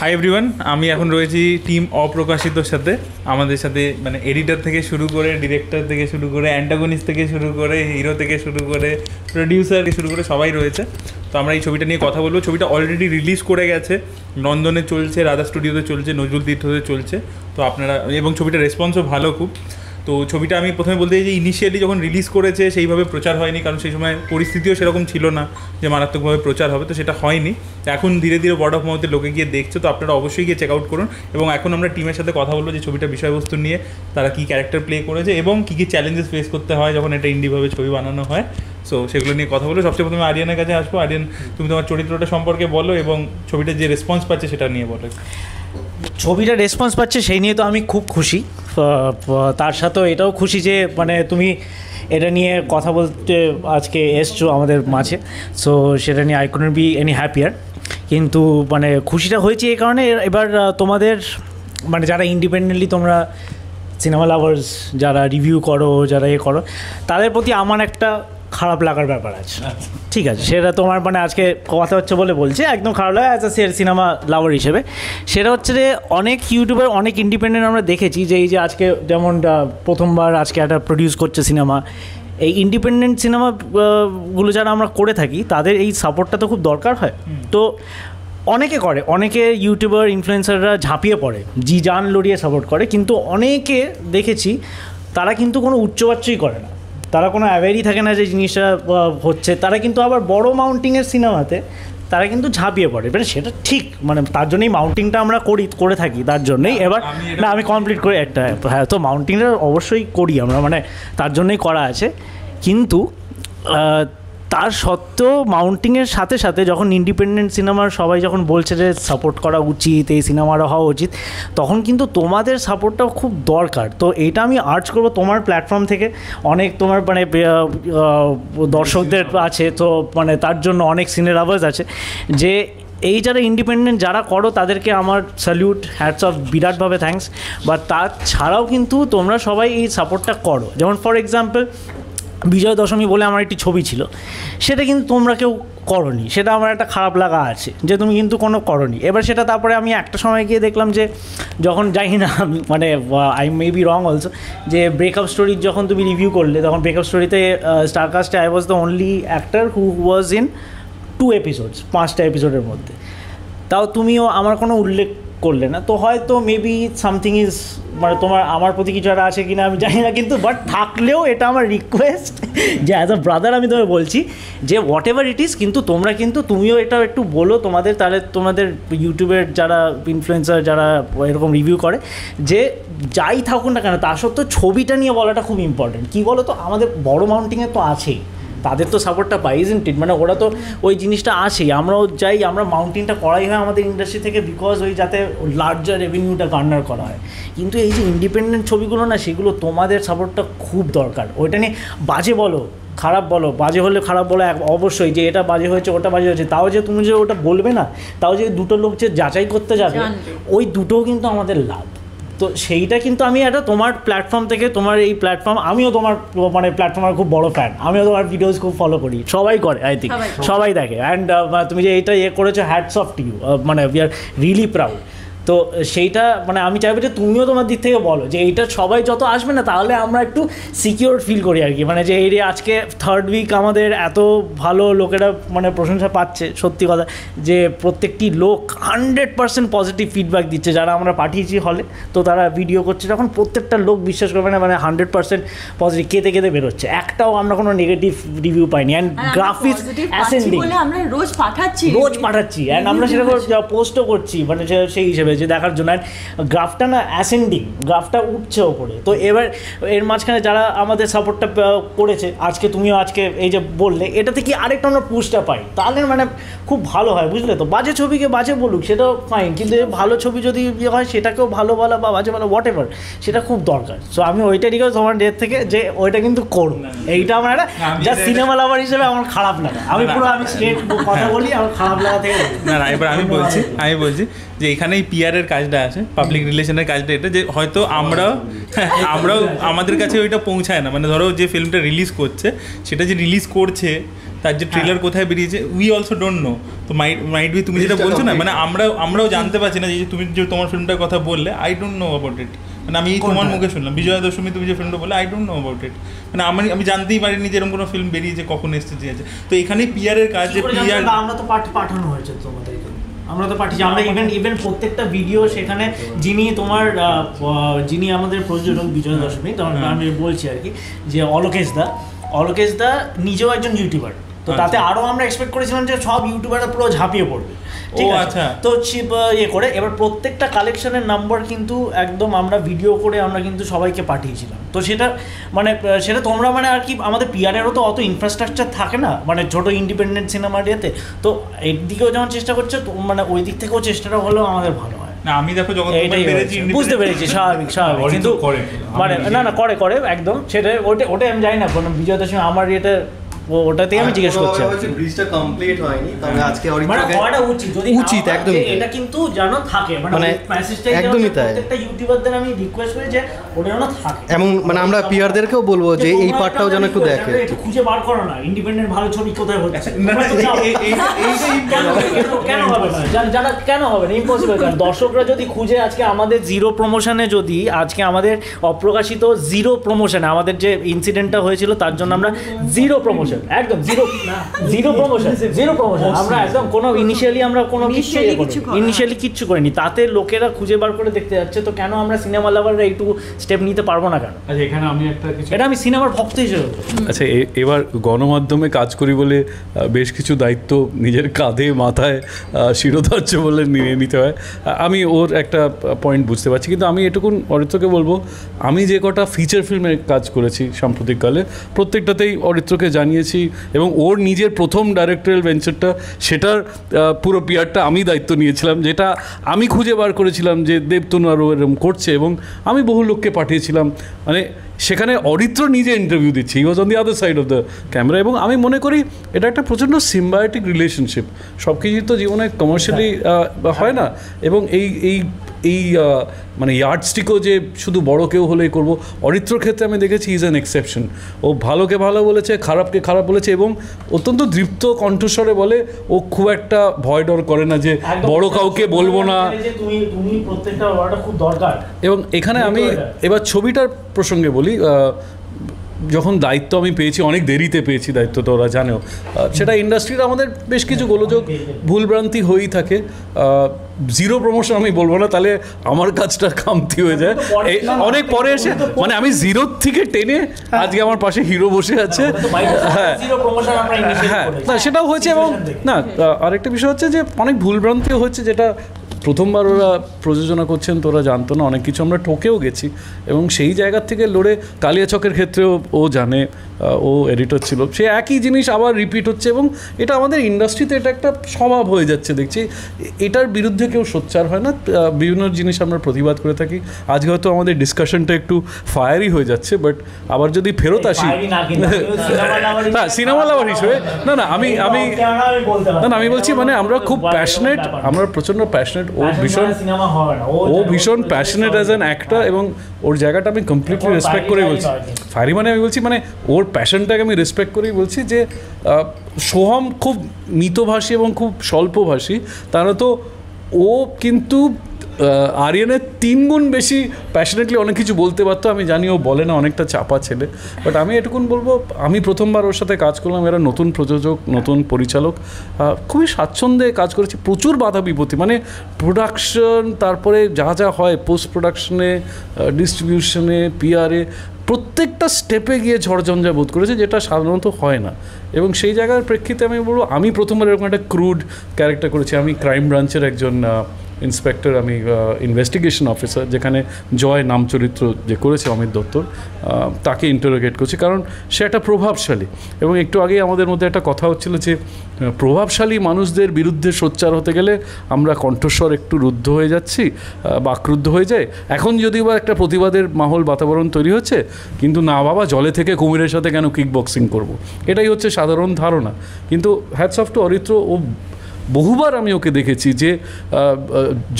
Hi everyone, আমি এখন রয়েছি টিম অপ্রকাশিতর সাথে। আমাদের সাথে মানে এডিটর থেকে শুরু করে, ডিরেক্টর থেকে শুরু করে, অ্যান্টাগনিস্ট থেকে শুরু করে, হিরো থেকে শুরু করে, প্রডিউসার থেকে শুরু করে সবাই রয়েছে। তো আমরা এই ছবিটা নিয়ে কথা বলবো। ছবিটা অলরেডি রিলিজ করে গেছে, নন্দনে চলছে, রাধা স্টুডিওতে চলছে, নজরুল তীর্থতে চলছে। তো আপনারা এবং ছবিটার রেসপন্সও ভালো খুব। তো ছবিটা আমি প্রথমে বলতে চাই যে ইনিশিয়ালি যখন রিলিজ করেছে সেইভাবে প্রচার হয়নি, কারণ সেই সময় পরিস্থিতিও সেরকম ছিল না যে মারাত্মকভাবে প্রচার হবে, তো সেটা হয়নি। এখন ধীরে ধীরে ওয়ার্ড অফ মাউথে লোকে গিয়ে দেখছে, তো আপনারা অবশ্যই গিয়ে চেক আউট করুন। এবং এখন আমরা টিমের সাথে কথা বলবো যে ছবিটা বিষয়বস্তু নিয়ে, তারা কী ক্যারেক্টার প্লে করেছে এবং কী কী চ্যালেঞ্জেস ফেস করতে হয় যখন এটা ইন্ডিভাবে ছবি বানানো হয়। সো সেগুলো নিয়ে কথা বলবো। সবচেয়ে প্রথমে আরিয়ানের কাছে আসবো। আরিয়ান, তুমি তোমার চরিত্রটা সম্পর্কে বলো এবং ছবিটা যে রেসপন্স পাচ্ছে সেটা নিয়ে বলো। ছবিটা রেসপন্স পাচ্ছে সেই নিয়ে তো আমি খুব খুশি। তার সাথেও এটাও খুশি যে মানে তুমি এটা নিয়ে কথা বলতে আজকে এসছো আমাদের মাঝে। সো সেটা নিয়ে I couldn't B any happier. কিন্তু মানে খুশিটা হয়েছে এই কারণে, এবার তোমাদের মানে যারা ইন্ডিপেন্ডেন্টলি তোমরা সিনেমা লাভার্স, যারা রিভিউ করো, যারা করো, তাদের প্রতি আমার একটা খারাপ লাগার ব্যাপার আছে। ঠিক আছে, সেটা তোমার মানে আজকে কথা হচ্ছে বলে বলছে, একদম খারাপ লাগে অ্যাজ আ সিনেমা লাভার হিসেবে। সেটা হচ্ছে যে অনেক ইউটিউবার, অনেক ইন্ডিপেন্ডেন্ট আমরা দেখেছি যে এই যে আজকে যেমন প্রথমবার আজকে একটা প্রডিউস করছে সিনেমা, এই ইন্ডিপেন্ডেন্ট সিনেমাগুলো যারা আমরা করে থাকি তাদের এই সাপোর্টটা তো খুব দরকার হয়। তো অনেকে করে, অনেকে ইউটিউবার ইনফ্লুয়েন্সাররা ঝাঁপিয়ে পড়ে, জি জান লড়িয়ে সাপোর্ট করে, কিন্তু অনেকে দেখেছি তারা কিন্তু কোনো উচ্চবাচ্যই করে না, তারা কোনো অ্যাওয়ারই থাকে না যে জিনিসটা হচ্ছে। তারা কিন্তু আবার বড় মাউন্টিংয়ের সিনেমাতে তারা কিন্তু ঝাঁপিয়ে পড়ে। এবার সেটা ঠিক, মানে তার জন্যই মাউন্টিংটা আমরা করে থাকি, তার জন্যই। এবার না, আমি কমপ্লিট করে একটা, হ্যাঁ, তো মাউন্টিংটা অবশ্যই করি আমরা, মানে তার জন্যই করা আছে। কিন্তু তার সত্ত্বেও মাউন্টিংয়ের সাথে সাথে যখন ইন্ডিপেন্ডেন্ট সিনেমার সবাই যখন বলছে যে সাপোর্ট করা উচিত, এই সিনেমাটা হওয়া উচিত, তখন কিন্তু তোমাদের সাপোর্টটাও খুব দরকার। তো এইটা আমি আর্জ করবো তোমার প্ল্যাটফর্ম থেকে। অনেক তোমার মানে দর্শকদের আছে, তো মানে তার জন্য অনেক সিনে লাভার্স আছে, যে এই যারা ইন্ডিপেন্ডেন্ট যারা করো তাদেরকে আমার স্যালিউট, হ্যাটস অফ, বিরাটভাবে থ্যাঙ্কস। বা তাছাড়াও কিন্তু তোমরা সবাই এই সাপোর্টটা করো। যেমন ফর এক্সাম্পল বিজয় দশমী বলে আমার একটি ছবি ছিল, সেটা কিন্তু তোমরা কেউ করনি, সেটা আমার একটা খারাপ লাগা আছে যে তুমি কিন্তু কোনো করনি। এবার সেটা তারপরে আমি একটা সময় গিয়ে দেখলাম যে যখন যাই না, মানে I may be wrong also, যে ব্রেকআপ স্টোরির যখন তুমি রিভিউ করলে, তখন ব্রেকআপ স্টোরিতে স্টারকাস্টে I was the only actor who was in 2 episodes, 5টা এপিসোডের মধ্যে। তাও তুমিও আমার কোনো উল্লেখ করলে না। তো হয়তো মেবি সামথিং ইজ, মানে তোমার আমার প্রতি কিছু একটা আছে কিনা আমি জানি না, কিন্তু বাট থাকলেও এটা আমার রিকোয়েস্ট যে অ্যাজ আ ব্রাদার আমি তোমায় বলছি যে হোয়াট এভার ইট ইজ, কিন্তু তোমরা কিন্তু তুমিও এটা একটু বলো তোমাদের, তাহলে তোমাদের ইউটিউবের যারা ইনফ্লুয়েন্সার যারা এরকম রিভিউ করে, যে যাই থাকুন না কেন তা সত্ত্বেও ছবিটা নিয়ে বলাটা খুব ইম্পর্টেন্ট। কী বলো তো, আমাদের বড় মাউন্টিংয়ে তো আছেই, তাদের তো সাপোর্টটা পাই, ইজন্ট ইট, মানে ওরা তো ওই জিনিসটা আছেই। আমরাও যাই, আমরা মাউন্টেনটা করাই হয় আমাদের ইন্ডাস্ট্রি থেকে, বিকজ ওই যাতে লার্জার রেভিনিউটা গার্নার করা হয়। কিন্তু এই যে ইন্ডিপেন্ডেন্ট ছবিগুলো না, সেগুলো তোমাদের সাপোর্টটা খুব দরকার। ওইটা নিয়ে বাজে বলো, খারাপ বলো, বাজে হলে খারাপ বলো অবশ্যই, যে এটা বাজে হয়েছে, ওটা বাজে হয়েছে, তাও যে তুমি যে ওটা বলবে না, তাও যে দুটো লোক যে যাচাই করতে যাবে, ওই দুটোও কিন্তু আমাদের লাভ। তো সেইটা কিন্তু আমি একটা তোমার প্ল্যাটফর্ম থেকে, তোমার এই প্ল্যাটফর্ম, আমিও তোমার মানে প্ল্যাটফর্মের খুব বড় ফ্যান, আমিও তোমার ভিডিওস খুব ফলো করি, সবাই করে, আই থিঙ্ক সবাই দেখে। অ্যান্ড তুমি যে এইটা করেছো, হ্যাটস অফ টু ইউ, মানে উই আর রিয়েলি প্রাউড। তো সেইটা মানে আমি চাইবো যে তুমিও তোমার দিক থেকে বলো যে এইটা সবাই যত আসবে না, তাহলে আমরা একটু সিকিওর ফিল করি আর কি, মানে যে এই আজকে 3rd উইক আমাদের এত ভালো লোকেরা মানে প্রশংসা পাচ্ছে, সত্যি কথা যে প্রত্যেকটি লোক 100% পজিটিভ ফিডব্যাক দিচ্ছে যারা আমরা পাঠিয়েছি হলে। তো তারা ভিডিও করছে যখন, প্রত্যেকটা লোক বিশ্বাস করবে না, মানে 100% পজিটিভ, কেঁদে কেঁদে বেরোচ্ছে, একটাও আমরা কোনো নেগেটিভ রিভিউ পাইনি। অ্যান্ড গ্রাফিক্স অ্যাসেন্ডিং, রোজ পাঠাচ্ছি, অ্যান্ড আমরা সেটা পোস্টও করছি, মানে সেই হিসেবে যে দেখার জন্য। গ্রাফটা না অ্যাসেন্ডিং, গ্রাফটা উঠছে ওপরে। তো এবার এর মাঝখানে যারা আমাদের সাপোর্টটা করেছে, আজকে তুমিও আজকে এই যে বললে, এটাতে কি আরেকটা আমরা পুশটা পাই, তাহলে মানে খুব ভালো হয়, বুঝলে তো। বাজে ছবিকে বাজে বলুক, সেটাও ফাইন, কিন্তু ভালো ছবি যদি হয় সেটাকেও ভালো বলা বা বাজে বলা, হোয়াট এভার, সেটা খুব দরকার। সো আমি ওইটা রিকোয়েস্ট তোমার ডেট থেকে যে ওইটা কিন্তু করুন। এইটা আমার একটা যা সিনেমা লাভার হিসেবে আমার খারাপ লাগা, আমি পুরো আমি স্ট্রেট কথা বলি, আমার খারাপ লাগা থেকে না। এবার আমি বলছি যে এখানেই পিআরের কাজটা আছে, পাবলিক রিলেশনের কাজটা এটা, যে হয়তো আমরাও আমাদের কাছে ওইটা পৌঁছায় না। মানে ধরো যে ফিল্মটা রিলিজ করছে, সেটা যে রিলিজ করছে তার যে ট্রেলার কোথায় বেরিয়েছে উই অলসো ডোন্ট নো। তো মাইট বি তুমি যেটা বলছো না, মানে আমরাও জানতে পারছি না যে তুমি যে তোমার ফিল্মটার কথা বললে, I don't know about it. মানে আমি তোমার মুখে শুনলাম বিজয়া দশমী তুমি যে ফিল্মটা বললে, I don't know about it. মানে আমি জানতেই পারিনি যে এরকম কোনো ফিল্ম বেরিয়েছে, কখন এসেছে যে আছে। তো এখানেই পিআরের কাজ, যে পিআর আমরা তো পাঠানো হয়েছে তোমাদের, আমরা তো পাঠিয়েছি, আমরা ইভেন প্রত্যেকটা ভিডিও সেখানে যিনি তোমার যিনি আমাদের প্রযোজক বিজয় দশমী, তখন আমি বলছি আর কি যে অলোকেশ দা নিজেও একজন ইউটিউবার, তো তাতে আরো আমরা এক্সপেক্ট করেছিলাম যে সব ইউটিউবাররা পুরো ঝাঁপিয়ে পড়বে, ঠিক আছে। তো ইয়ে করে এবার প্রত্যেকটা কালেকশনের নাম্বার কিন্তু একদম আমরা ভিডিও করে আমরা কিন্তু সবাইকে পাঠিয়েছিলাম। তো সেটা মানে সেটা তোমরা মানে আর কি আমাদের পিআরেরও তো অত ইনফ্রাস্ট্রাকচার থাকে না, মানে ছোটো ইন্ডিপেন্ডেন্ট সিনেমা ইয়েতে। তো এর দিকেও যেমন চেষ্টা করছে, মানে ওই দিক থেকেও চেষ্টাটা হলেও আমাদের ভালো হয়। না আমি দেখো যখন বুঝতে পেরেছি, স্বাভাবিক কিন্তু মানে না করে একদম সেটা ওটা আমি জানি না কোনো বিজয় দশমী আমার ইয়েটা ওটাতেই আমি জিজ্ঞেস করছি। ব্রিজটা কমপ্লিট হয়নি, তবে আজকে মানে করাটা উচিত একদম, এটা কিন্তু জানো থাকে, মানে মেসেজটাই একদমই তাই। প্রত্যেকটা ইউটিউবারদের আমি রিকোয়েস্ট করি যে ওটা যেন থাকে। এমন মানে আমরা পিআরদেরকেও বলবো যে এই পার্টটাও যেন একটু দেখে, একটু খুঁজে বার করো না ইন্ডিপেন্ডেন্ট ভালো ছবি কোথায় হচ্ছে। কেন হবে না, যারা কেন হবে না, ইম্পসিবল। কারণ দর্শকরা যদি খুঁজে আজকে আমাদের জিরো প্রমোশনে, যদি আজকে আমাদের অপ্রকাশিত জিরো প্রমোশনে আমাদের যে ইনসিডেন্টটা হয়েছিল তার জন্য আমরা জিরো প্রমোশন, একদম জিরো প্রমোশন আমরা একদম কোনো ইনিশিয়ালি আমরা কোনো ইনিশিয়ালি কিচ্ছু করিনি, তাতে লোকেরা খুঁজে বার করে দেখতে যাচ্ছে। তো কেন আমরা সিনেমা লাভাররা একটু স্টেপ নিতে পারবো না কেন? আচ্ছা এখানে আমি একটা কিছু, এটা আমি সিনেমার ভক্ত হিসেবে। আচ্ছা এবার গণমাধ্যমে কাজ করি বলে বেশ কিছু দায়িত্ব নিজের কাঁধে মাথায় শিরোধার্য বলে নিয়ে নিতে হয়। আমি ওর একটা পয়েন্ট বুঝতে পারছি, কিন্তু আমি এটুকুন অরিত্রকে বলবো, আমি যে কটা ফিচার ফিল্মে কাজ করেছি সাম্প্রতিককালে প্রত্যেকটাতেই অরিত্রকে জানিয়েছি, এবং ওর নিজের প্রথম ডাইরেক্টরিয়াল ভেঞ্চারটা সেটার পুরো পিআরটা আমি দায়িত্ব নিয়েছিলাম, যেটা আমি খুঁজে বার করেছিলাম যে দেবতনু আরও এরকম করছে, এবং আমি বহু লোককে পাঠিয়েছিলাম। মানে সেখানে অরিত্র নিজে ইন্টারভিউ দিচ্ছে, he was on the other side of the camera. এবং আমি মনে করি এটা একটা প্রচণ্ড সিম্বায়োটিক রিলেশনশিপ। সব কিছুই তো জীবনে কমার্শিয়ালি হয় না, এবং এই মানে ইয়ার্ডস্টিকও যে শুধু বড় কেউ হলেই করবো, অরিত্রর ক্ষেত্রে আমি দেখেছি ইজ অ্যান এক্সেপশন। ও ভালোকে ভালো বলেছে, খারাপকে খারাপ বলেছে, এবং অত্যন্ত দৃপ্ত কণ্ঠস্বরে বলে। ও খুব একটা ভয় ডর করে না যে বড় কাউকে বলবো না। এবং এখানে আমি এবার ছবিটার প্রসঙ্গে বলি, যখন দায়িত্ব আমি পেয়েছি, অনেক দেরিতে পেয়েছি দায়িত্ব, তো ওরা জানেও, সেটা ইন্ডাস্ট্রির আমাদের বেশ কিছু গোলযোগ ভুলভ্রান্তি হয়েই থাকে। জিরো প্রমোশন আমি বলবো না, তাহলে আমার কাজটা খামতি হয়ে যায়। অনেক পরে এসে মানে আমি জিরোর থেকে টেনে আজকে আমার পাশে হিরো বসে আছে। হ্যাঁ হ্যাঁ, না সেটাও হয়েছে। এবং না আরেকটা বিষয় হচ্ছে যে অনেক ভুলভ্রান্তিও হচ্ছে, যেটা প্রথমবার ওরা প্রযোজনা করছেন তো ওরা জানতো না, অনেক কিছু আমরা ঠকেও গেছি। এবং সেই জায়গার থেকে লড়ে কালিয়াচকের ক্ষেত্রেও ও জানে, ও এডিটর ছিল, সে একই জিনিস আবার রিপিট হচ্ছে। এবং এটা আমাদের ইন্ডাস্ট্রিতে এটা একটা স্বভাব হয়ে যাচ্ছে দেখছি। এটার বিরুদ্ধে কেউ সোচ্চার হয় না, বিভিন্ন জিনিস আমরা প্রতিবাদ করে থাকি। আজকে হয়তো আমাদের ডিসকাশনটা একটু ফায়ারি হয়ে যাচ্ছে, বাট আবার যদি ফেরত আসি, হ্যাঁ সিনেমা লাভার হিসেবে, আমি বলছি মানে আমরা খুব প্যাশনেট, আমরা প্রচণ্ড প্যাশনেট। ও ভীষণ প্যাশনেট অ্যাজ অ্যান অ্যাক্টর, এবং ওর জায়গাটা আমি কমপ্লিটলি রেসপেক্ট করেই বলছি। ফায়ারি মানে আমি বলছি মানে ওর প্যাশনটাকে আমি রেসপেক্ট করেই বলছি যে সোহম খুব মিতভাষী এবং খুব স্বল্পভাষী, তারা তো ও কিন্তু আরিয়ানের 3 গুণ বেশি প্যাশনেটলি অনেক কিছু বলতে পারতো। আমি জানি ও বলে না, অনেকটা চাপা ছেলে, বাট আমি এটুকুন বলবো, আমি প্রথমবার ওর সাথে কাজ করলাম, এরা নতুন প্রযোজক, নতুন পরিচালক, খুবই স্বাচ্ছন্দ্যে কাজ করেছি। প্রচুর বাধা বিপত্তি, মানে প্রোডাকশন, তারপরে যা যা হয় পোস্ট প্রোডাকশনে, ডিস্ট্রিবিউশনে, পিআরে, প্রত্যেকটা স্টেপে গিয়ে ঝড়ঝঞ্ঝা বোধ করেছে, যেটা সাধারণত হয় না। এবং সেই জায়গার প্রেক্ষিতে আমি বলবো, আমি প্রথমবার এরকম একটা ক্রুড ক্যারেক্টার করেছি। আমি ক্রাইম ব্রাঞ্চের একজন ইন্সপেক্টর, আমি ইনভেস্টিগেশন অফিসার, যেখানে জয় নাম চরিত্র যে করেছে অমিত দত্তর, তাকে ইন্টারোগেট করছি, কারণ সে একটা প্রভাবশালী। এবং একটু আগেই আমাদের মধ্যে একটা কথা হচ্ছিল যে প্রভাবশালী মানুষদের বিরুদ্ধে সোচ্চার হতে গেলে আমরা কণ্ঠস্বর একটু রুদ্ধ হয়ে যাচ্ছি, বাকরুদ্ধ হয়ে যায়। এখন যদিও বা একটা প্রতিবাদের মাহল বাতাবরণ তৈরি হচ্ছে, কিন্তু না বাবা, জলে থেকে কুমিরের সাথে কেন কিক বক্সিং করবো, এটাই হচ্ছে সাধারণ ধারণা। কিন্তু হ্যাটস অফ টু অরিত্র, ও বহুবার আমি ওকে দেখেছি যে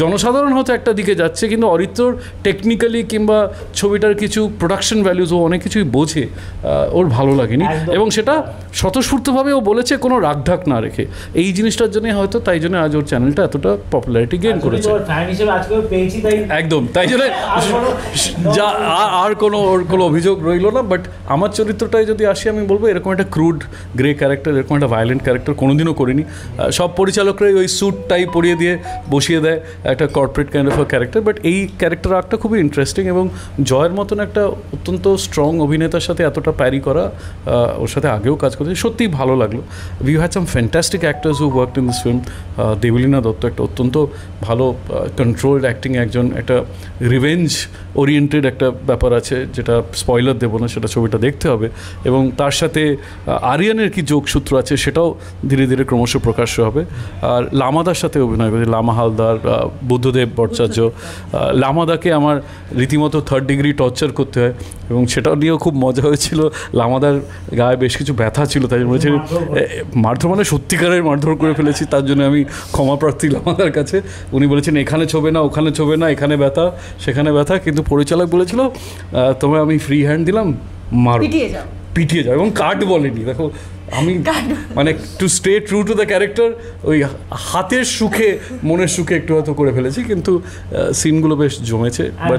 জনসাধারণ হয়তো একটা দিকে যাচ্ছে, কিন্তু অরিত্রর টেকনিক্যালি কিংবা ছবিটার কিছু প্রোডাকশন ভ্যালুজ ও অনেক কিছুই বোঝে, ওর ভালো লাগেনি। এবং সেটা স্বতঃস্ফূর্তভাবে ও বলেছে কোনো রাগঢাক না রেখে। এই জিনিসটার জন্য হয়তো তাই জন্য আজ ওর চ্যানেলটা এতটা পপুলারিটি গেইন করেছে। একদম, তাই জন্য যা আর কোনো ওর কোনো অভিযোগ রইল না। বাট আমার চরিত্রটায় যদি আসি, আমি বলবো এরকম একটা ক্রুড গ্রে ক্যারেক্টার, এরকম একটা ভায়োলেন্ট ক্যারেক্টার কোনোদিনও করিনি। সব পরিচালকরাই ওই স্যুট টাই পরিয়ে দিয়ে বসিয়ে দেয় একটা corporate kind of a character, but এই ক্যারেক্টার আর্কটা খুবই ইন্টারেস্টিং। এবং জয়ের মতন একটা অত্যন্ত স্ট্রং অভিনেতার সাথে এতটা প্যারি করা, ওর সাথে আগেও কাজ করতে সত্যিই ভালো লাগলো। We had some fantastic actors who worked in this film. Debleena Dutta একটা অত্যন্ত ভালো কন্ট্রোলড অ্যাক্টিং, একজন একটা রিভেঞ্জ ওরিয়েন্টেড একটা ব্যাপার আছে, যেটা স্পয়লার দেবো না, সেটা ছবিটা দেখতে হবে। এবং তার সাথে আরিয়ানের কি যোগসূত্র আছে সেটাও ধীরে ধীরে ক্রমশ প্রকাশ্য হবে। আর লামাদার সাথে অভিনয় করেছে লামা হালদার, বুদ্ধদেব ভট্টাচার্য। লামাদাকে আমার রীতিমতো 3rd ডিগ্রি টর্চার করতে হয়, এবং সেটাও নিয়েও খুব মজা হয়েছিল। লামাদার গায়ে বেশ কিছু ব্যথা ছিল, তাই বলেছে মারধর মানে সত্যিকারের মারধর করে ফেলেছি, তার জন্য আমি ক্ষমাপ্রার্থী লামাদার কাছে। উনি বলেছেন এখানে ছোবে না, ওখানে ছোবে না, এখানে ব্যথা সেখানে ব্যথা, কিন্তু পরিচালক বলেছিল তোমায় আমি ফ্রি হ্যান্ড দিলাম, মারো, পিটিয়ে যাও। এবং কাট বলেনি। দেখো আমি মানে to stay true to the character, ওই হাতের সুখে মনের সুখে একটু হয়তো করে ফেলেছি, কিন্তু সিনগুলো বেশ জমেছে। বাট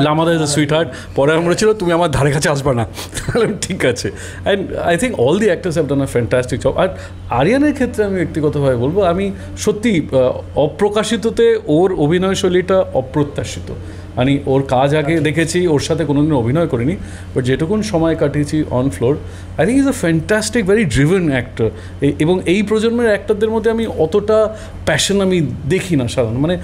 লামাদা ইজ আ সুইট হার্ট। পরে আমার বলেছিল তুমি আমার ধারে কাছে আসবে না, তাহলে ঠিক আছে। And I think all the actors have done a fantastic job. আর আরিয়ানের ক্ষেত্রে আমি ব্যক্তিগতভাবে বলবো, আমি সত্যি অপ্রকাশিততে ওর অভিনয়শৈলীটা অপ্রত্যাশিত। আমি ওর কাজ আগে দেখেছি, ওর সাথে কোনোদিন অভিনয় করিনি, বাট যেটুকুন সময় কাটিয়েছি on floor, I think is a fantastic very driven actor. এবং এই প্রজন্মের অ্যাক্টরদের মধ্যে আমি অতটা প্যাশন আমি দেখি না সাধারণ। মানে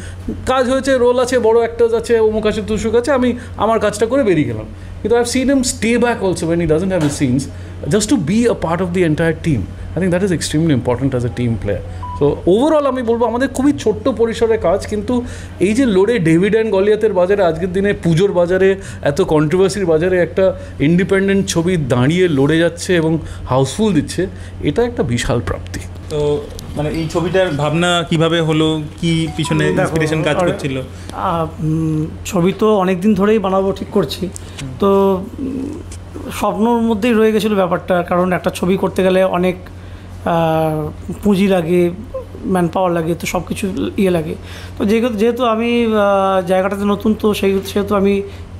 কাজ হয়েছে, রোল আছে, বড় অ্যাক্টার্স আছে, অমুক আছে, তুসুক আছে, আমি আমার কাজটা করে বেরিয়ে গেলাম। কিন্তু I have seen him stay back also when he doesn't have his scenes, just to be a part of the entire team. I think that is extremely important as a team player. So overall আমি বলবো আমাদের খুবই ছোট্ট পরিসরে কাজ, কিন্তু এই যে লড়ে ডেভিড অ্যান্ড গলিয়াতের বাজারে, আজকের দিনে পুজোর বাজারে, এত কন্ট্রোভার্সির বাজারে একটা ইন্ডিপেন্ডেন্ট ছবি দাঁড়িয়ে লড়ে যাচ্ছে এবং হাউসফুল দিচ্ছে, এটা একটা বিশাল প্রাপ্তি। তো মানে এই ছবিটার ভাবনা কিভাবে হলো, কি পিছনে ইন্সপিরেশন কাজ করছিল? ছবি তো অনেক দিন ধরেই বানাবো ঠিক করছি, তো স্বপ্নর মধ্যেই রয়ে গেছিলো ব্যাপারটা। কারণ একটা ছবি করতে গেলে অনেক পুঁজি লাগে, ম্যান পাওয়ার লাগে, তো সব কিছু লাগে। তো যেহেতু আমি জায়গাটাতে নতুন, তো সেহেতু আমি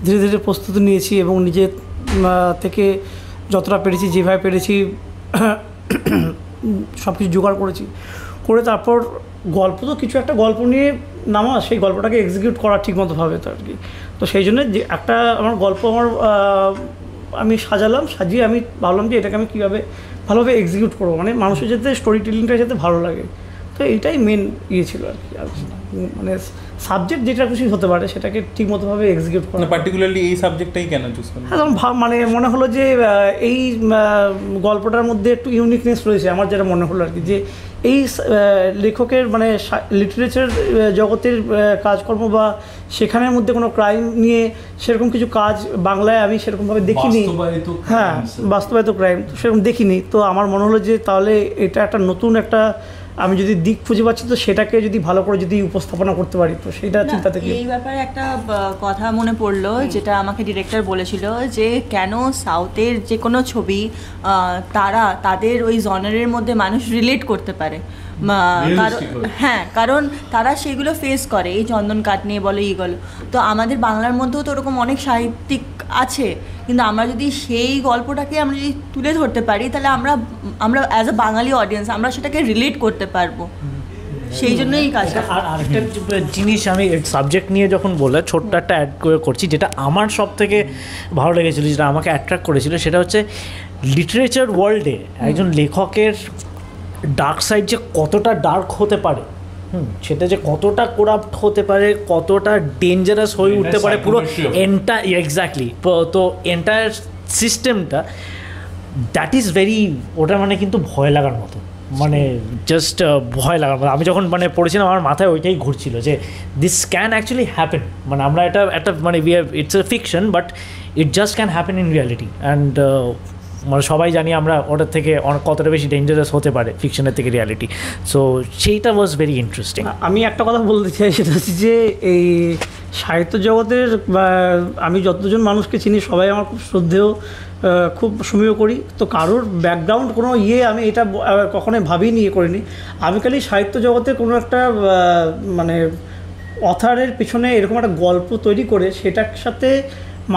ধীরে ধীরে প্রস্তুতি নিয়েছি এবং নিজের থেকে যতটা পেরেছি, যেভাবে পেরেছি সব কিছু জোগাড় করে তারপর গল্প, তো কিছু একটা গল্প নিয়ে নামা, সেই গল্পটাকে এক্সিকিউট করা ঠিকমতোভাবে তো আর কি। তো সেই জন্য যে একটা আমার গল্প আমি সাজিয়ে আমি ভাবলাম যে এটাকে আমি কীভাবে ভালোভাবে এক্সিকিউট করবো, মানে মানুষের যাতে স্টোরি টেলিংটা যাতে ভালো লাগে। তো এইটাই মেন ছিল আর কি। আর মানে সাবজেক্ট যেটা খুশি হতে পারে সেটাকে ঠিকমতোভাবে এক্সিকিউট করা। পার্টিকুলারলি এই সাবজেক্টটাই কেন চুজ করলেন? হ্যাঁ, মানে মনে হলো যে এই গল্পটার মধ্যে একটু ইউনিকনেস রয়েছে, আমার যেটা মনে হলো আর কি, যে এই লেখকের মানে লিটারেচার জগতের কাজকর্ম বা সেখানের মধ্যে কোনো ক্রাইম নিয়ে সেরকম কিছু কাজ বাংলায় আমি সেরকমভাবে দেখিনি। হ্যাঁ, বাস্তবায়িত ক্রাইম তো সেরকম দেখিনি। তো আমার মনে হলো যে তাহলে এটা একটা নতুন একটা আমি যদি দিক খুঁজে পাচ্ছি, তো সেটাকে যদি ভালো করে যদি উপস্থাপনা করতে পারি, তো সেইটা চিন্তা থেকে এই ব্যাপারে একটা কথা মনে পড়লো, যেটা আমাকে ডিরেক্টর বলেছিল, যে কেন সাউথের যে কোনো ছবি তাদের ওই জনারের মধ্যে মানুষ রিলেট করতে পারে। কারণ তারা সেগুলো ফেস করে, এই চন্দন কাঠ নিয়ে বলো, এইগুলো। তো আমাদের বাংলার মধ্যেও তো ওরকম অনেক সাহিত্যিক আছে, কিন্তু আমরা যদি সেই গল্পটাকে আমরা যদি তুলে ধরতে পারি, তাহলে আমরা অ্যাজ এ বাঙালি অডিয়েন্স আমরা সেটাকে রিলেট করতে পারবো। সেই জন্যই এই কাজটা। আর আরেকটা জিনিস আমি সাবজেক্ট নিয়ে যখন বলে ছোট্ট একটা অ্যাড করছি, যেটা আমার সব থেকে ভালো লেগেছিলো, যেটা আমাকে অ্যাট্রাক্ট করেছিল, সেটা হচ্ছে লিটারেচার ওয়ার্ল্ডে একজন লেখকের ডার্ক সাইড যে কতটা ডার্ক হতে পারে, সেটা যে কতটা করাপ্ট হতে পারে, কতটা ডেঞ্জারাস হয়ে উঠতে পারে, পুরো এক্স্যাক্টলি। তো এন্টায়ার সিস্টেমটা দ্যাট ইজ ভেরি, ওটা মানে কিন্তু ভয় লাগার মতো, মানে জাস্ট ভয় লাগার মতো। আমি যখন মানে পড়েছিলাম, আমার মাথায় ওইটাই ঘুরছিল যে দিস ক্যান অ্যাকচুয়ালি হ্যাপেন। মানে আমরা এটা একটা মানে it's a fiction, but it just can happen in reality. And মানে সবাই জানি আমরা ওটার থেকে কতটা বেশি ডেঞ্জারাস হতে পারে ফিকশনের থেকে রিয়ালিটি। সো সেইটা ওয়াজ ভেরি ইন্টারেস্টিং। আমি একটা কথা বলতে চাই, সেটা হচ্ছে যে এই সাহিত্য জগতের আমি যতজন মানুষকে চিনি সবাই আমার খুব শ্রদ্ধেয়, খুব সমীহ করি। তো কারোর ব্যাকগ্রাউন্ড কোনো আমি এটা কখনোই ভাবিনি, করিনি। আমি খালি সাহিত্য জগতে কোনো একটা মানে অথারের পিছনে এরকম একটা গল্প তৈরি করে সেটার সাথে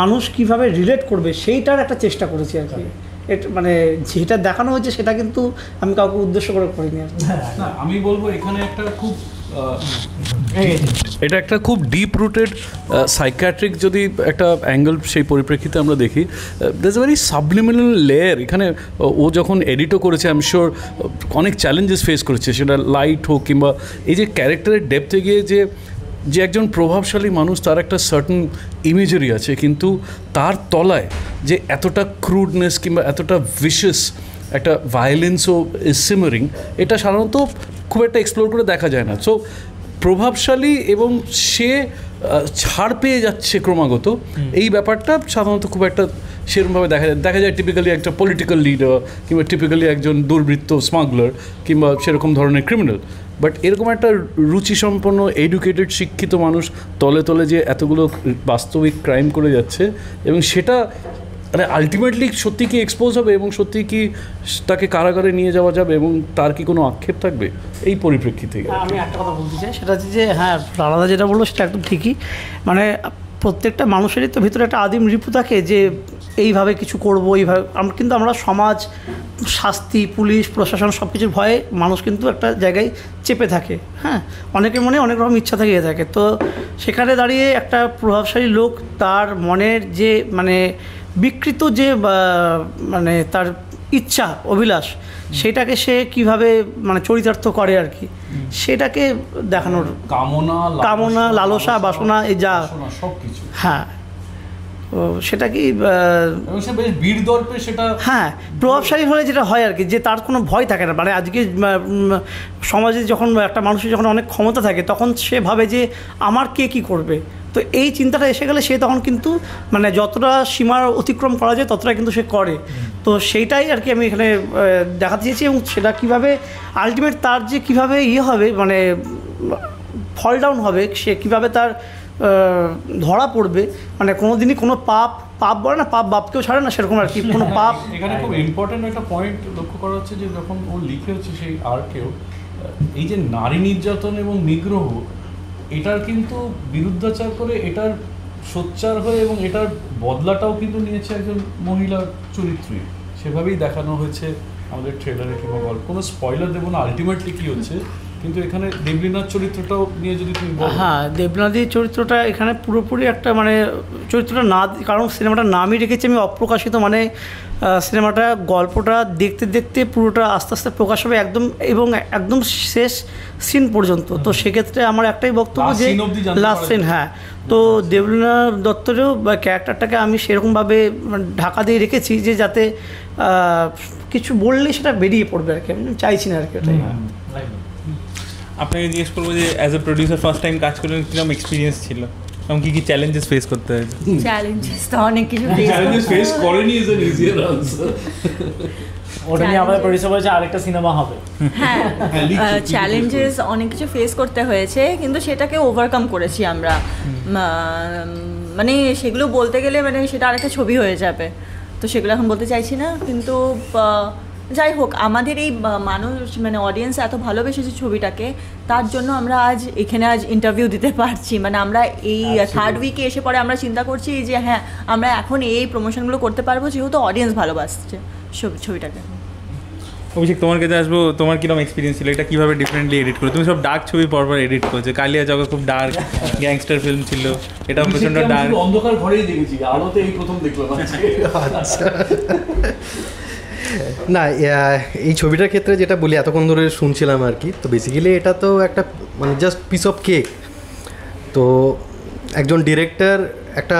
মানুষ কিভাবে রিলেট করবে সেইটার একটা চেষ্টা করেছি আর কি। এটা মানে যেটা দেখানো হয়েছে সেটা কিন্তু আমি কাউকে উদ্দেশ্য করে করিনি আর কি। না, আমি বলবো এখানে একটা খুব এটা একটা খুব ডিপ রুটেড সাইকিয়াট্রিক যদি একটা অ্যাঙ্গেল সেই পরিপ্রেক্ষিতে আমরা দেখি, that's a very subliminal layer. এখানে ও যখন এডিটও করেছে আই এম শিওর অনেক চ্যালেঞ্জেস ফেস করেছে, সেটা লাইট হোক কিংবা এই যে ক্যারেক্টারের ডেপথে গিয়ে যে একজন প্রভাবশালী মানুষ, তার একটা সার্টেন ইমেজারি আছে, কিন্তু তার তলায় যে এতটা ক্রুডনেস কিংবা এতটা ভিশাস একটা ভায়োলেন্সও ইজ সিমারিং, এটা সাধারণত খুব একটা এক্সপ্লোর করে দেখা যায় না। সো প্রভাবশালী এবং সে ছাড় পেয়ে যাচ্ছে ক্রমাগত, এই ব্যাপারটা সাধারণত খুব একটা সেরকমভাবে দেখা যায় টিপিক্যালি একটা পলিটিক্যাল লিডার কিংবা টিপিক্যালি একজন দুর্বৃত্ত স্মাগলার কিংবা সেরকম ধরনের ক্রিমিনাল। বাট এরকম একটা রুচিসম্পন্ন এডুকেটেড শিক্ষিত মানুষ তলে তলে যে এতগুলো বাস্তবিক ক্রাইম করে যাচ্ছে, এবং সেটা মানে আলটিমেটলি সত্যি কি এক্সপোজ হবে এবং সত্যি কি তাকে কারাগারে নিয়ে যাওয়া যাবে এবং তার কি কোনো আক্ষেপ থাকবে, এই পরিপ্রেক্ষিতে আমি একটা কথা বলতে চাই, সেটা হচ্ছে যে হ্যাঁ আলাদা যেটা বললো সেটা একদম ঠিকই। মানে প্রত্যেকটা মানুষেরই তো ভিতরে একটা আদিম রিপু থাকে যে এইভাবে কিছু করবো, এইভাবে কিন্তু আমরা সমাজ, শাস্তি, পুলিশ, প্রশাসন সব কিছুর ভয়ে মানুষ কিন্তু একটা জায়গায় চেপে থাকে। হ্যাঁ, অনেকের মনে অনেক রকম ইচ্ছা থেকে থাকে। তো সেখানে দাঁড়িয়ে একটা প্রভাবশালী লোক তার মনের যে মানে বিকৃত যে মানে তার ইচ্ছা, অভিলাষ, সেটাকে সে কিভাবে মানে চরিতার্থ করে আর কি, সেটাকে দেখানোর কামনা, লালসা, বাসনা, এই যা সব কিছু। হ্যাঁ, সেটা কি সেটা হ্যাঁ প্রভাবশালী হলে যেটা হয় আর কি, যে তার কোনো ভয় থাকে না। মানে আজকে সমাজে যখন একটা মানুষের যখন অনেক ক্ষমতা থাকে তখন সে ভাবে যে আমার কে কী করবে। তো এই চিন্তাটা এসে গেলে সে তখন কিন্তু মানে যতটা সীমার অতিক্রম করা যায় ততটা কিন্তু সে করে। তো সেইটাই আর কি আমি এখানে দেখাতে চেয়েছি। এবং সেটা কীভাবে আলটিমেট তার যে কীভাবে হবে মানে ফল ডাউন হবে, সে কীভাবে তার ধরা পড়বে, মানে কোনো দিনই কোনো পাপ বলে না, পাপ বাপকেও ছাড়ে না, সেরকম আর কি কোনো পাপ। এখানে খুব ইম্পর্টেন্ট একটা পয়েন্ট লক্ষ্য করা হচ্ছে যে যখন ও লিখে হচ্ছে সেই আর্কেও এই যে নারী নির্যাতন এবং নিগ্রহ, এটার কিন্তু বিরুদ্ধাচার করে এটার সোচ্চার হয়ে এবং এটার বদলাটাও কিন্তু নিয়েছে একজন মহিলা চরিত্রী। সেভাবেই দেখানো হয়েছে আমাদের ট্রেলারে কিংবা গল্প। কোনো স্পয়লার দেবো না আলটিমেটলি কী হচ্ছে, কিন্তু এখানে দেবলীনার চরিত্রটাও নিয়ে যদি তুমি বলো। হ্যাঁ, দেবনাথীর চরিত্রটা এখানে পুরোপুরি একটা মানে চরিত্রটা না, কারণ সিনেমাটার নামই রেখেছি আমি অপ্রকাশিত। মানে সিনেমাটা গল্পটা দেখতে দেখতে পুরোটা আস্তে আস্তে প্রকাশ হবে একদম, এবং একদম শেষ সিন পর্যন্ত। তো সেক্ষেত্রে আমার একটাই বক্তব্য যে লাস্ট সিন, হ্যাঁ, তো দেবলীনা দত্তরেও বা ক্যারেক্টারটাকে আমি সেরকমভাবে ঢাকা দিয়ে রেখেছি যে যাতে কিছু বললেই সেটা বেরিয়ে পড়বে আর কি। আমি চাইছি না আর কি ওটাই। আপনাকে জিজ্ঞেস করবো যে as a producer first time কাজ করলেন, কীরকম এক্সপিরিয়েন্স ছিল এবং কী কী চ্যালেঞ্জেস ফেস করতে হয়েছে? চ্যালেঞ্জেস তো অনেক কিছু ফেস করেনি ইজ অ্যান ইজিয়ার আনসার। ওটা নিয়ে আমাদের প্রডিউসার বলেছে আরেকটা সিনেমা হবে। হ্যাঁ, চ্যালেঞ্জেস অনেক কিছু ফেস করতে হয়েছে, কিন্তু সেটাকে ওভারকাম করেছি আমরা। মানে সেগুলো বলতে গেলে মানে সেটা আরেকটা ছবি হয়ে যাবে, তো সেগুলো এখন বলতে চাইছি না। কিন্তু যাই হোক, আমাদের এই মানুষ মানে অডিয়েন্স এত ভালোবেসেছে ছবিটাকে, তার জন্য আমরা এখানে ইন্টারভিউ দিতে পারছি। মানে আমরা এই থার্ড উইকে এসে পরে আমরা চিন্তা করছি যে হ্যাঁ, আমরা এখন এই প্রমোশনগুলো করতে পারবো যেহেতু অডিয়েন্স ভালোবাসছে ছবিটাকে। অভিষেক, তোমার কাছে আসবো, তোমার কিরকম এক্সপিরিয়েন্স ছিল? এটা কীভাবে ডিফারেন্টলি এডিট করো? তুমি সব ডার্ক ছবি পরপর এডিট করেছো। কালিয়া জগৎ খুব ডার্ক গ্যাংস্টার ফিল্ম ছিল, এটা প্রচণ্ড ডার্ক। অন্ধকার ঘরেই দেখেছি, আলোতে এই প্রথম দেখলাম। আচ্ছা, না এই ছবিটার ক্ষেত্রে যেটা বলি এতক্ষণ ধরে শুনছিলাম আর কি, তো বেসিক্যালি এটা তো একটা মানে জাস্ট পিস অফ কেক। তো একজন ডিরেক্টর একটা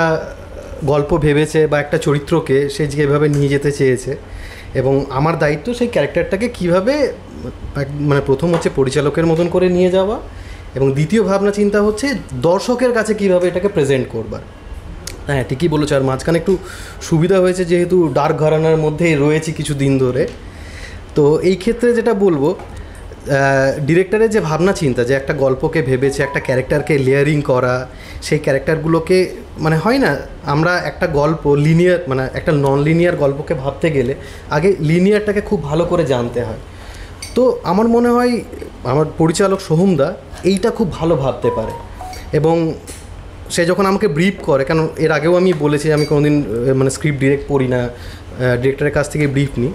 গল্প ভেবেছে বা একটা চরিত্রকে সে যেভাবে নিয়ে যেতে চেয়েছে, এবং আমার দায়িত্ব সেই ক্যারেক্টারটাকে কীভাবে মানে প্রথম হচ্ছে পরিচালকের মতন করে নিয়ে যাওয়া, এবং দ্বিতীয় ভাবনা চিন্তা হচ্ছে দর্শকের কাছে কীভাবে এটাকে প্রেজেন্ট করবার। হ্যাঁ ঠিকই বলেছো। আর মাঝখানে একটু সুবিধা হয়েছে যেহেতু ডার্ক ঘরানার মধ্যেই রয়েছি কিছু দিন ধরে, তো এই ক্ষেত্রে যেটা বলবো ডিরেক্টরের যে ভাবনা চিন্তা, যে একটা গল্পকে ভেবেছে, একটা ক্যারেক্টারকে লেয়ারিং করা, সেই ক্যারেক্টারগুলোকে মানে হয় না আমরা একটা গল্প লিনিয়ার মানে একটা নন লিনিয়ার গল্পকে ভাবতে গেলে আগে লিনিয়ারটাকে খুব ভালো করে জানতে হয়। তো আমার মনে হয় আমার পরিচালক সোহমদা এইটা খুব ভালো ভাবতে পারে, এবং সে যখন আমাকে ব্রিফ করে, কারণ এর আগেও আমি বলেছি আমি কোনোদিন মানে স্ক্রিপ্ট ডিরেক্ট করি না, ডিরেক্টরের কাছ থেকে ব্রিফ নিই,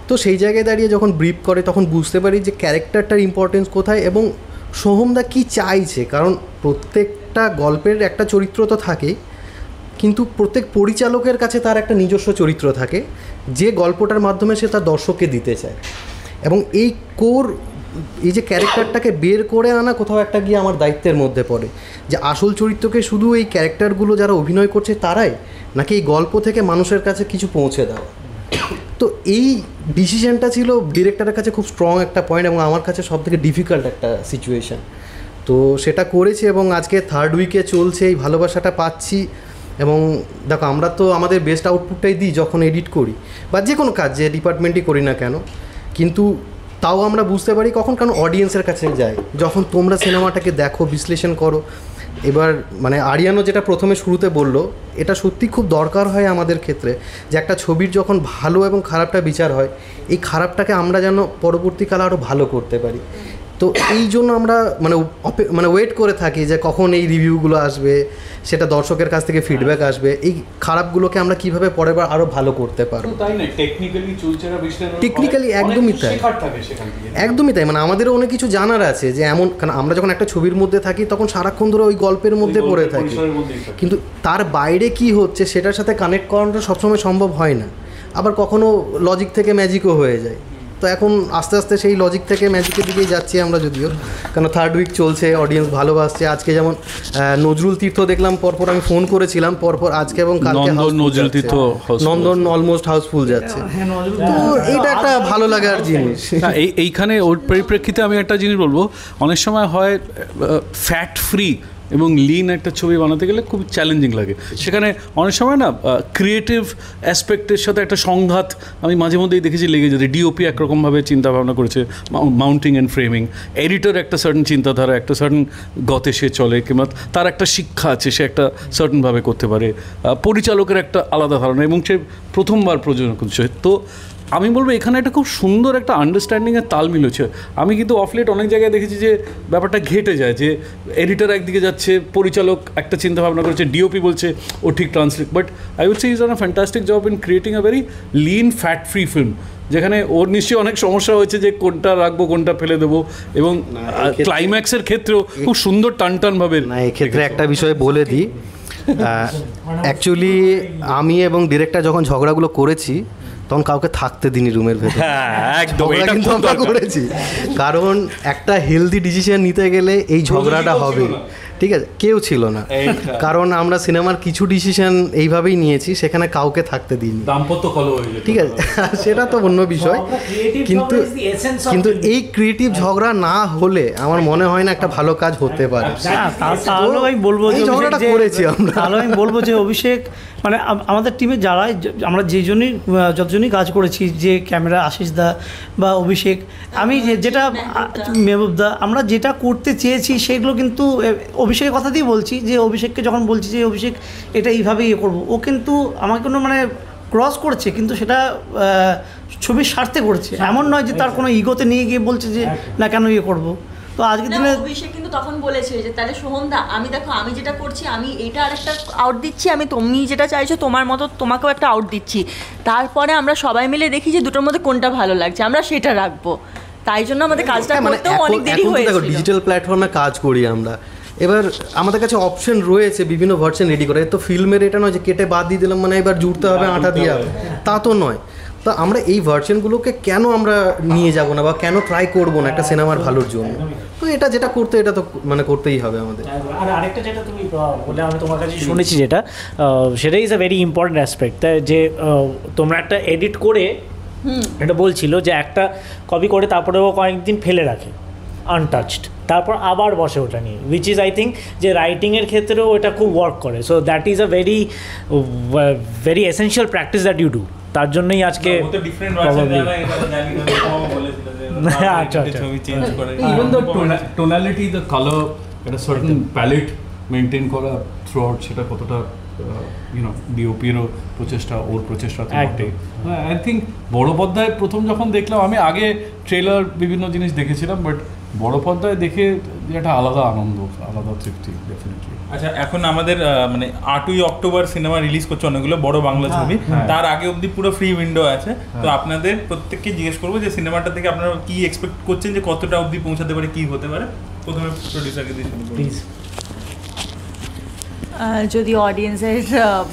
তো সেই জায়গায় দাঁড়িয়ে যখন ব্রিফ করে তখন বুঝতে পারি যে ক্যারেক্টারটার ইম্পর্টেন্স কোথায় এবং সোহমদা কী চাইছে। কারণ প্রত্যেকটা গল্পের একটা চরিত্র তো থাকেই, কিন্তু প্রত্যেক পরিচালকের কাছে তার একটা নিজস্ব চরিত্র থাকে যে গল্পটার মাধ্যমে সে তার দর্শককে দিতে চায়, এবং এই এই যে ক্যারেক্টারটাকে বের করে আনা কোথাও একটা গিয়ে আমার দায়িত্বের মধ্যে পড়ে, যে আসল চরিত্রকে শুধু এই ক্যারেক্টারগুলো যারা অভিনয় করছে তারাই, নাকি এই গল্প থেকে মানুষের কাছে কিছু পৌঁছে দেওয়া। তো এই ডিসিশনটা ছিল ডিরেক্টরের কাছে খুব স্ট্রং একটা পয়েন্ট, এবং আমার কাছে সবথেকে ডিফিকাল্ট একটা সিচুয়েশান। তো সেটা করেছি, এবং আজকে 3rd উইকে চলছে, এই ভালোবাসাটা পাচ্ছি। এবং দেখো আমরা তো আমাদের বেস্ট আউটপুটটাই দিই যখন এডিট করি বা যে কোনো কাজ যে ডিপার্টমেন্টই করি না কেন, কিন্তু তাও আমরা বুঝতে পারি কখন, কারণ অডিয়েন্সের কাছে যায়, যখন তোমরা সিনেমাটাকে দেখো, বিশ্লেষণ করো। এবার মানে আরিয়ানও যেটা প্রথমে শুরুতে বললো, এটা সত্যি খুব দরকার হয় আমাদের ক্ষেত্রে, যে একটা ছবির যখন ভালো এবং খারাপটা বিচার হয়, এই খারাপটাকে আমরা যেন পরবর্তীকালে আরও ভালো করতে পারি। তো এই জন্য আমরা মানে ওয়েট করে থাকি যে কখন এই রিভিউগুলো আসবে, সেটা দর্শকের কাছ থেকে ফিডব্যাক আসবে, এই খারাপগুলোকে আমরা কীভাবে পরের বার আরও ভালো করতে পারবো। টেকনিক্যালি একদমই তাই, একদমই তাই। মানে আমাদেরও অনেক কিছু জানার আছে, যে এমন, কারণ আমরা যখন একটা ছবির মধ্যে থাকি তখন সারাক্ষণ ধরে ওই গল্পের মধ্যে পড়ে থাকি, কিন্তু তার বাইরে কি হচ্ছে সেটার সাথে কানেক্ট করাটা সবসময় সম্ভব হয় না। আবার কখনো লজিক থেকে ম্যাজিকও হয়ে যায়। তো এখন আস্তে আস্তে সেই লজিক থেকে ম্যাজিকের দিকেই যাচ্ছি আমরা, যদিও কারণ 3rd উইক চলছে, অডিয়েন্স ভালোবাসছে। আজকে যেমন নজরুল তীর্থ দেখলাম, পরপর আমি ফোন করেছিলাম, পরপর আজকে এবং কালকে নন্দন অলমোস্ট হাউসফুল যাচ্ছে। তো এইটা একটা ভালো লাগার জিনিস। এইখানে ওর পরিপ্রেক্ষিতে আমি একটা জিনিস বলবো, অনেক সময় হয় ফ্যাট ফ্রি এবং লিন একটা ছবি বানাতে গেলে খুব চ্যালেঞ্জিং লাগে। সেখানে অনেক সময় না ক্রিয়েটিভ অ্যাসপেক্টের সাথে একটা সংঘাত আমি মাঝে মধ্যেই দেখেছি লেগে যেতে। ডিওপি একরকমভাবে চিন্তাভাবনা করেছে, মাউন্টিং অ্যান্ড ফ্রেমিং, এডিটর একটা সার্টেন চিন্তাধারা, একটা সার্টেন গতে সে চলে, কিংবা তার একটা শিক্ষা আছে, সে একটা সার্টেনভাবে করতে পারে, পরিচালকের একটা আলাদা ধারণা, এবং সে প্রথমবার প্রযোজনা করছে। তো আমি বলবো এখানে একটা খুব সুন্দর একটা আন্ডারস্ট্যান্ডিংয়ের তাল মিলেছে। আমি কিন্তু অফলেট অনেক জায়গায় দেখেছি যে ব্যাপারটা ঘেটে যায়, যে এডিটর একদিকে যাচ্ছে, পরিচালক একটা চিন্তা ভাবনা করেছে, ডিওপি বলছে ও ঠিক translate, but I would say is on a fantastic job in creating a very lean fat free film, যেখানে ওর নিশ্চয়ই অনেক সমস্যা হয়েছে যে কোনটা রাখবো কোনটা ফেলে দেবো, এবং ক্লাইম্যাক্সের ক্ষেত্রেও খুব সুন্দর টানভাবে। না, এক্ষেত্রে একটা বিষয় বলে দিই, অ্যাকচুয়ালি আমি এবং ডিরেক্টর যখন ঝগড়াগুলো করেছি তখন কাউকে থাকতে দিনি রুমের ভেতরে, কিন্তু আমরা করেছি, কারণ একটা হেলদি ডিসিশন নিতে গেলে এই ঝগড়াটা হবে। ঠিক আছে, কেউ ছিল না, কারণ আমরা সিনেমার কিছু ডিসিশন এইভাবেই নিয়েছি, সেখানে কাউকে থাকতে দিইনি, ঠিক আছে, সেটা তো অন্য বিষয়। কিন্তু এই ক্রিয়েটিভ ঝগড়া না হলে আমার মনে হয় না একটা ভালো কাজ হতে পারে। তাহলে আমি বলবো যে ঝগড়াটা করেছি আমরা, তাহলে আমি বলবো যে অভিষেক মানে আমাদের টিমে যারা আমরা যতজনই কাজ করেছি, যে ক্যামেরা আশিস দা বা অভিষেক, আমি যেটা মেহবুব দা, আমরা যেটা করতে চেয়েছি সেগুলো কিন্তু অভিষেকের কথা দিয়ে বলছি, যে অভিষেককে যখন বলছি যে অভিষেক এটা এইভাবে ইয়ে করবো, ও কিন্তু আমাকে কোনো মানে ক্রস করছে, কিন্তু সেটা ছবির স্বার্থে করছে, এমন নয় যে তার কোনো ইগোতে নিয়ে গিয়ে বলছে যে না কেন ইয়ে করবো। তো আজকের দিনে অভিষেক কিন্তু তখন বলেছে যে তাহলে সোহমদা আমি দেখো আমি যেটা করছি, আমি এটা আরেকটা আউট দিচ্ছি, আমি তুমি যেটা চাইছো তোমার মতো তোমাকেও একটা আউট দিচ্ছি, তারপরে আমরা সবাই মিলে দেখি যে দুটোর মধ্যে কোনটা ভালো লাগছে, আমরা সেটা রাখবো। তাই জন্য আমাদের কাজটা করতেও অনেক দেরি হয়েছিল। ডিজিটাল প্ল্যাটফর্মে কাজ করি আমরা, এবার আমাদের কাছে অপশন রয়েছে বিভিন্ন ভার্সন রেডি করে। তো ফিল্মের এটা নয় যে কেটে বাদ দিয়ে দিলাম মানে এবার জুড়তে হবে, আঠা দিয়ে হবে, তা তো নয়। তো আমরা এই ভার্সনগুলোকে কেন আমরা নিয়ে যাব না বা কেন ট্রাই করবো না একটা সিনেমার ভালোর জন্য? তো এটা যেটা করতে, এটা তো মানে করতেই হবে আমাদের। আর আরেকটা যেটা তুমি বলে আমি তোমার কাছে শুনেছি, যেটা সেটা is a very important aspect, যে তোমরা একটা এডিট করে, এটা বলছিল যে একটা কপি করে তারপরে ও কয়েকদিন ফেলে রাখে আনটাচড, তারপর আবার বসে ওটা নিয়ে, উইচ ইজ আই থিঙ্ক যে রাইটিংয়ের ক্ষেত্রেও এটা খুব ওয়ার্ক করে। So that is a very very essential practice that you do. তার জন্যই আজকে even the tonality, the colour, একটা সার্টেন প্যালেট মেনটেন করা থ্রু আউট, সেটা কতটা ইউনো ডিওপিরও প্রচেষ্টা, ওর প্রচেষ্টা তো বটেই। আই থিঙ্ক বড় পর্দায় প্রথম যখন দেখলাম, আমি আগে ট্রেলার বিভিন্ন জিনিস দেখেছিলাম, বাট বড় পর্দায় দেখে একটা আলাদা আনন্দ, আলাদা তৃপ্তি ডেফিনেটলি। আচ্ছা, এখন আমাদের মানে 8ই অক্টোবর সিনেমা রিলিজ করছে অনেকগুলো বড় বাংলা ছবি, তার আগে অবধি পুরো ফ্রি উইন্ডো আছে। তো আপনাদের প্রত্যেককে জিজ্ঞেস করবো যে সিনেমাটা থেকে আপনারা কি এক্সপেক্ট করছেন, যে কতটা অবধি পৌঁছাতে পারে, কি হতে পারে। প্রথমে প্রোডিউসারকে দিয়ে শুরু করুন প্লিজ। যদি অডিয়েন্সের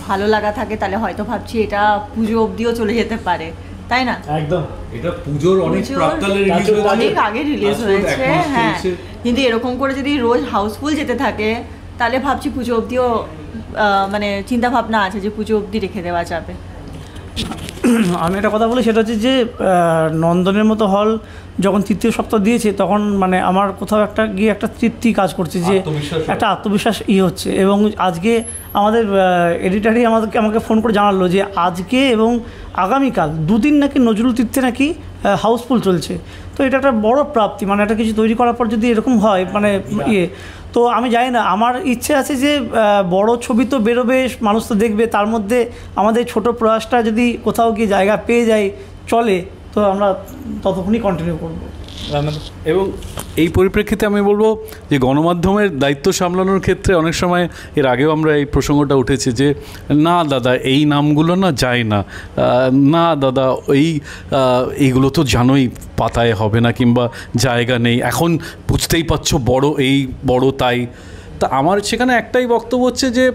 ভালো লাগা থাকে তাহলে হয়তো ভাবছি এটা পুজো অবধিও চলে যেতে পারে, তাই না? একদম, এটা পুজোর অনেক প্রাক্কালে রিলিজ হয়েছে, অনেক আগে রিলিজ হয়েছে, হ্যাঁ। কিন্তু এরকম করে যদি রোজ হাউসফুল যেতে থাকে তাহলে ভাবছি পুজো অবধিও মানে চিন্তা ভাবনা আছে যে পুজো অবধি রেখে দেওয়া যাবে। আমি একটা কথা বলি, সেটা হচ্ছে যে নন্দনের মতো হল যখন তৃতীয় সপ্তাহ দিয়েছে তখন মানে আমার কোথাও একটা গিয়ে একটা তৃপ্তি কাজ করছে, যে একটা আত্মবিশ্বাস হচ্ছে। এবং আজকে আমাদের এডিটারই আমাকে ফোন করে জানালো যে আজকে এবং আগামীকাল দুদিন নাকি নজরুল তীর্থে নাকি হাউসফুল চলছে। তো এটা একটা বড় প্রাপ্তি, মানে একটা কিছু তৈরি করার পর যদি এরকম হয় মানে তো আমি জানি না, আমার ইচ্ছে আছে যে বড় ছবি তো বেরোবে, মানুষ তো দেখবে, তার মধ্যে আমাদের ছোট প্রয়াসটা যদি কোথাও গিয়ে জায়গা পেয়ে যায়, চলে, তো আমরা ততক্ষণই কন্টিনিউ করবো। এবং এই পরিপ্রেক্ষিতে আমি বলবো যে গণমাধ্যমের দায়িত্ব সামলানোর ক্ষেত্রে অনেক সময়, এর আগেও আমরা এই প্রসঙ্গটা উঠেছে যে না দাদা এই নামগুলো না যায় না, না দাদা এইগুলো তো জানোই পাতায় হবে না কিংবা জায়গা নেই, এখন বুঝতেই পারছো বড় এই বড় তাই। তা আমার সেখানে একটাই বক্তব্য হচ্ছে যে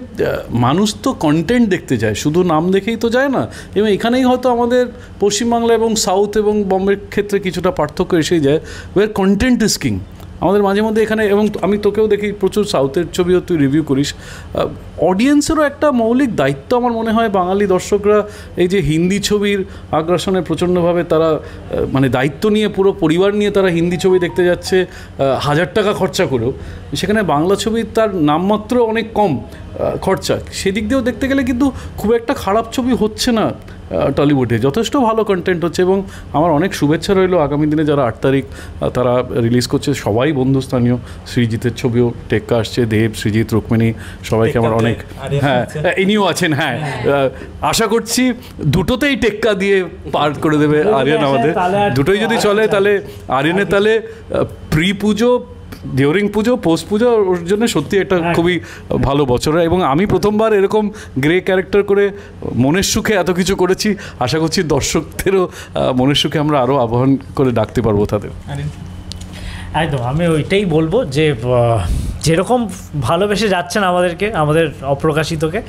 মানুষ তো কন্টেন্ট দেখতে যায়, শুধু নাম দেখেই তো যায় না। এবং এখানেই হয়তো আমাদের পশ্চিমবাংলা এবং সাউথ এবং বম্বের ক্ষেত্রে কিছুটা পার্থক্য এসেই যায়, ওয়ের কন্টেন্ট ইজ কিং। আমাদের মাঝে মধ্যে এখানে, এবং আমি তোকেও দেখি প্রচুর সাউথের ছবিও তুই রিভিউ করিস, অডিয়েন্সেরও একটা মৌলিক দায়িত্ব আমার মনে হয়। বাঙালি দর্শকরা এই যে হিন্দি ছবির আগ্রাসনে প্রচণ্ডভাবে তারা মানে দায়িত্ব নিয়ে, পুরো পরিবার নিয়ে তারা হিন্দি ছবি দেখতে যাচ্ছে 1000 টাকা খরচা করেও, সেখানে বাংলা ছবি তার নামমাত্র অনেক কম খরচা, সেদিক দিয়েও দেখতে গেলে কিন্তু খুব একটা খারাপ ছবি হচ্ছে না টলিউডে, যথেষ্ট ভালো কন্টেন্ট হচ্ছে। এবং আমার অনেক শুভেচ্ছা রইল আগামী দিনে যারা 8 তারিখ তারা রিলিজ করছে, সবাই বন্ধুস্থানীয়। সৃজিতের ছবিও টেক্কা আসছে, দেব, সৃজিত, রুক্মিণী, সবাইকে আমার অনেক, হ্যাঁ ইনিও আছেন, হ্যাঁ আশা করছি দুটোতেই টেক্কা দিয়ে পার করে দেবে আরিয়ান আমাদের। দুটোই যদি চলে তাহলে আরিয়ানের তাহলে প্রি পুজো, ডিউরিং পুজো, পোস্ট পুজো, ওর জন্য সত্যি একটা খুবই ভালো বছর। এবং আমি প্রথমবার এরকম গ্রে ক্যারেক্টার করে মনের সুখে এত কিছু করেছি, আশা করছি দর্শকদেরও মনের সুখে আমরা আরও আহ্বান করে ডাকতে পারবো তাদের। একদম, আমি ওইটাই বলবো যে যেরকম ভালোবেসে যাচ্ছেন আমাদেরকে, আমাদের অপ্রকাশিতকে,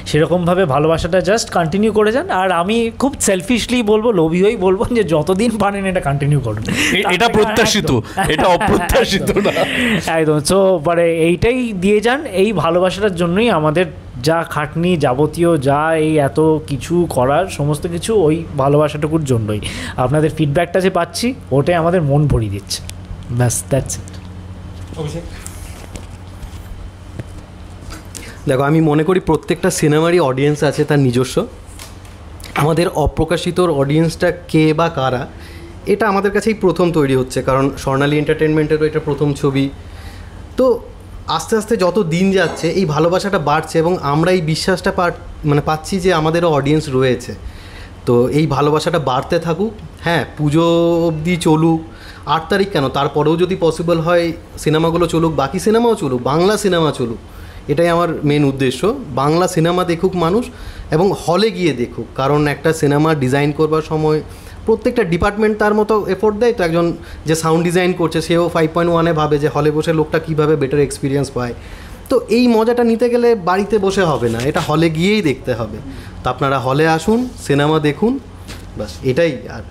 সেরকমভাবে ভালোবাসাটা জাস্ট কন্টিনিউ করে যান। আর আমি খুব সেলফিশলি বলবো, লোভীই বলবো যে যতদিন পারেন এটা কন্টিনিউ করুন। এটা প্রত্যাশিত, এটা অপ্রত্যাশিত না একদম। সো মানে এইটাই দিয়ে যান, এই ভালোবাসাটার জন্যই আমাদের যা খাটনি, যাবতীয় যা এই এত কিছু করার, সমস্ত কিছু ওই ভালোবাসাটুকুর জন্যই। আপনাদের ফিডব্যাকটা যে পাচ্ছি ওটাই আমাদের মন ভরিয়ে দিচ্ছে, ব্যাস, দ্যাটস ইট। অভিষেক, দেখো আমি মনে করি প্রত্যেকটা সিনেমারই অডিয়েন্স আছে তার নিজস্ব। আমাদের অপ্রকাশিতর অডিয়েন্সটা কে বা কারা, এটা আমাদের কাছেই প্রথম তৈরি হচ্ছে, কারণ স্বর্ণালী এন্টারটেনমেন্টেরও এটা প্রথম ছবি। তো আস্তে আস্তে যত দিন যাচ্ছে এই ভালোবাসাটা বাড়ছে, এবং আমরা এই বিশ্বাসটা পাচ্ছি যে আমাদেরও অডিয়েন্স রয়েছে। তো এই ভালোবাসাটা বাড়তে থাকুক। হ্যাঁ, পুজো অবধি চলুক, 8 তারিখ কেন, তারপরেও যদি পসিবল হয় সিনেমাগুলো চলুক, বাকি সিনেমাও চলুক, বাংলা সিনেমা চলুক, এটাই আমার মেন উদ্দেশ্য। বাংলা সিনেমা দেখুক মানুষ, এবং হলে গিয়ে দেখুক, কারণ একটা সিনেমা ডিজাইন করবার সময় প্রত্যেকটা ডিপার্টমেন্ট তার মতো এফোর্ট দেয়। তো একজন যে সাউন্ড ডিজাইন করছে সেও 5.1-এ ভাবে যে হলে বসে লোকটা কীভাবে বেটার এক্সপিরিয়েন্স পায়। তো এই মজাটা নিতে গেলে বাড়িতে বসে হবে না, এটা হলে গিয়েই দেখতে হবে। তো আপনারা হলে আসুন, সিনেমা দেখুন, বাস এটাই। আর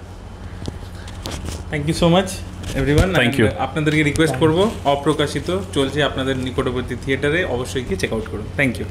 thank you so much everyone. Thank you. আপনাদেরকে রিকোয়েস্ট করবো, অপ্রকাশিত চলছে আপনাদের নিকটবর্তী থিয়েটারে, অবশ্যই গিয়ে চেক আউট করুন। Thank you.